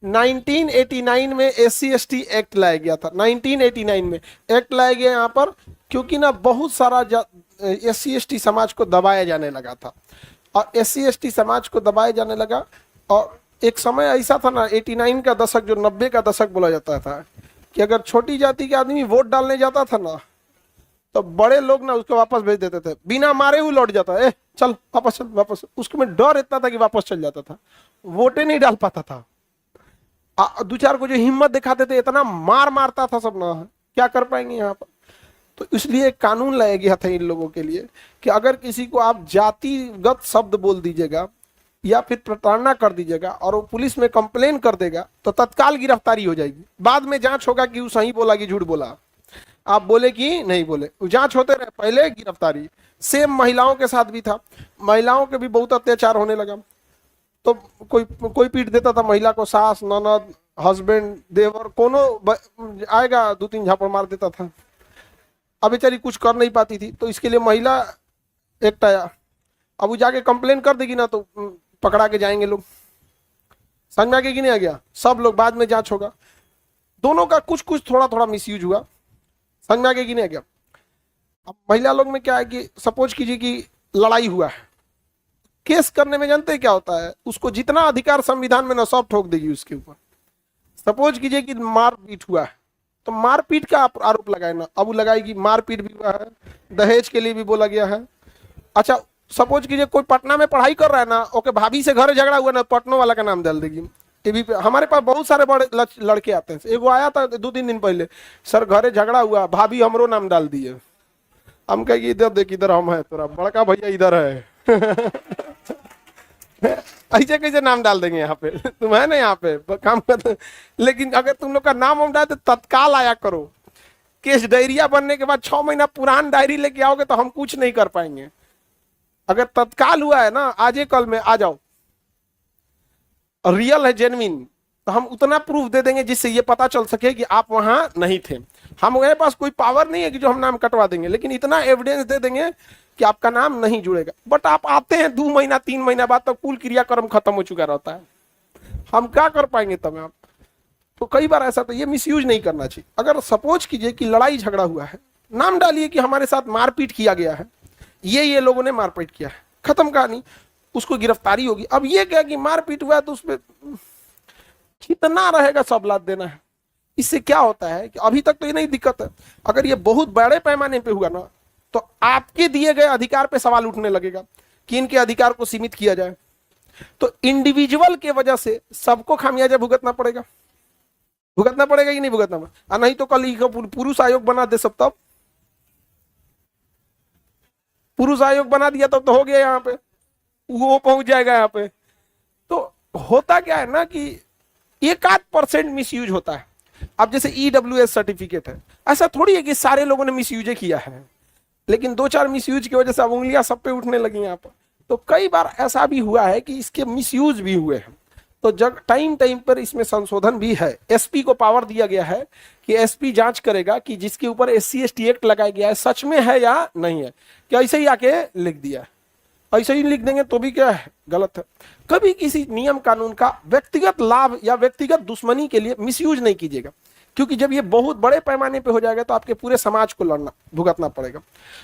1989 में SC/ST act लाया गया था। 1989 में एक्ट लाया गया यहाँ पर, क्योंकि ना बहुत सारा SC/ST समाज को दबाया जाने लगा था, और SC/ST समाज को दबाया जाने लगा। और एक समय ऐसा था ना, 89 का दशक, जो 90 का दशक बोला जाता था, कि अगर छोटी जाति के आदमी वोट डालने जाता था ना, तो बड़े लोग ना उसको वापस भेज देते थे, बिना मारे हुए लौट जाता, चल वापस चल वापस। उसको में डर इतना था कि वापस चल जाता था, वोटे नहीं डाल पाता था। दो चार को जो हिम्मत दिखाते थे, इतना मार मारता था सब ना, क्या कर पाएंगे यहाँ पर। तो इसलिए एक कानून लाया गया था इन लोगों के लिए, कि अगर किसी को आप जातिगत शब्द बोल दीजिएगा या फिर प्रताड़ना कर दीजिएगा और वो पुलिस में कंप्लेन कर देगा, तो तत्काल गिरफ्तारी हो जाएगी। बाद में जांच होगा कि वो सही बोला कि झूठ बोला, आप बोले कि नहीं बोले, जांच होते रहे, पहले गिरफ्तारी। सेम महिलाओं के साथ भी था, महिलाओं के भी बहुत अत्याचार होने लगा। तो कोई पीट देता था महिला को, सास, ननद, हस्बैंड, देवर, कोनो आएगा 2-3 झापड़ मार देता था। अब बेचारी कुछ कर नहीं पाती थी, तो इसके लिए महिला एक्ट आया। अब वो जाके कंप्लेन कर देगी ना, तो पकड़ा के जाएंगे लोग। समझ में आ गया कि नहीं आ गया? सब लोग, बाद में जांच होगा। दोनों का कुछ कुछ थोड़ा थोड़ा मिसयूज हुआ। समझ में आ गया कि नहीं आ गया? अब महिला लोग में क्या है कि सपोज कीजिए कि लड़ाई हुआ है, केस करने में जानते हैं क्या होता है, उसको जितना अधिकार संविधान में ना सब ठोक देगी उसके ऊपर। सपोज कीजिए कि मारपीट हुआ है, तो मारपीट का आरोप लगाए ना, अब वो लगाएगी मारपीट भी हुआ है, दहेज के लिए भी बोला गया है। अच्छा, सपोज कीजिए कोई पटना में पढ़ाई कर रहा है ना, ओके, भाभी से घर झगड़ा हुआ ना, पटना वाला का नाम डाल देगी टीवी पे। हमारे पास बहुत सारे बड़े लड़के आते हैं। एगो आया था 2-3 दिन पहले, सर घरे झगड़ा हुआ, भाभी हमरो नाम डाल दिए। हम कहेंगे इधर देख, इधर हम है, तोरा बड़का भैया इधर है। ऐसे कैसे नाम डाल देंगे यहाँ पे? तुम है ना यहाँ पे काम कर। लेकिन अगर तुम लोग का नाम हम डाल तो तत्काल आया करो। केस डायरिया बनने के बाद 6 महीना पुरान डायरी लेके आओगे तो हम कुछ नहीं कर पाएंगे। अगर तत्काल हुआ है ना, आज कल में आ जाओ, रियल है, जेन्युइन, तो हम उतना प्रूफ दे देंगे जिससे ये पता चल सके कि आप वहां नहीं थे। हमारे पास कोई पावर नहीं है कि जो हम नाम कटवा देंगे, लेकिन इतना एविडेंस दे देंगे कि आपका नाम नहीं जुड़ेगा। बट आप आते हैं 2 महीना 3 महीना बाद, तो कुल क्रियाक्रम खत्म हो चुका रहता है। हम क्या कर पाएंगे तब आप? तो कई बार ऐसा, तो ये मिसयूज नहीं करना चाहिए। अगर सपोज कीजिए कि लड़ाई झगड़ा हुआ है, नाम डालिए कि हमारे साथ मारपीट किया गया है, ये लोगों ने मारपीट किया है, खत्म कहानी, उसको गिरफ्तारी होगी। अब ये क्या कि मारपीट हुआ तो उसमें कितना रहेगा, सब लाद देना है। इससे क्या होता है कि अभी तक तो ये नहीं दिक्कत है, अगर ये बहुत बड़े पैमाने पे हुआ ना, तो आपके दिए गए अधिकार पे सवाल उठने लगेगा कि इनके अधिकार को सीमित किया जाए। तो इंडिविजुअल के वजह से सबको खामियाजा भुगतना पड़ेगा। भुगतना पड़ेगा कि नहीं भुगतना? नहीं तो कल पुरुष आयोग बना दे सब, तब पुरुष आयोग बना दिया तब तो हो गया, यहाँ पे वो पहुंच जाएगा यहाँ पे। तो होता क्या है ना कि 1-8% मिसयूज होता है। अब जैसे EWS सर्टिफिकेट है, ऐसा थोड़ी है कि सारे लोगों ने मिसयूज किया है, लेकिन 2-4 मिसयूज की वजह से अब उंगलियां सब पे उठने लगी यहाँ पर। तो कई बार ऐसा भी हुआ है कि इसके मिसयूज भी हुए हैं। तो जब टाइम टाइम पर इसमें संशोधन भी है, SP को पावर दिया गया है कि SP जांच करेगा कि जिसके ऊपर SC/ST एक्ट लगाया गया है सच में है या नहीं है। क्या ऐसे ही आके लिख दिया, ऐसे ही लिख देंगे तो भी क्या है, गलत है। कभी किसी नियम कानून का व्यक्तिगत लाभ या व्यक्तिगत दुश्मनी के लिए मिसयूज नहीं कीजिएगा, क्योंकि जब ये बहुत बड़े पैमाने पे हो जाएगा तो आपके पूरे समाज को लड़ना भुगतना पड़ेगा।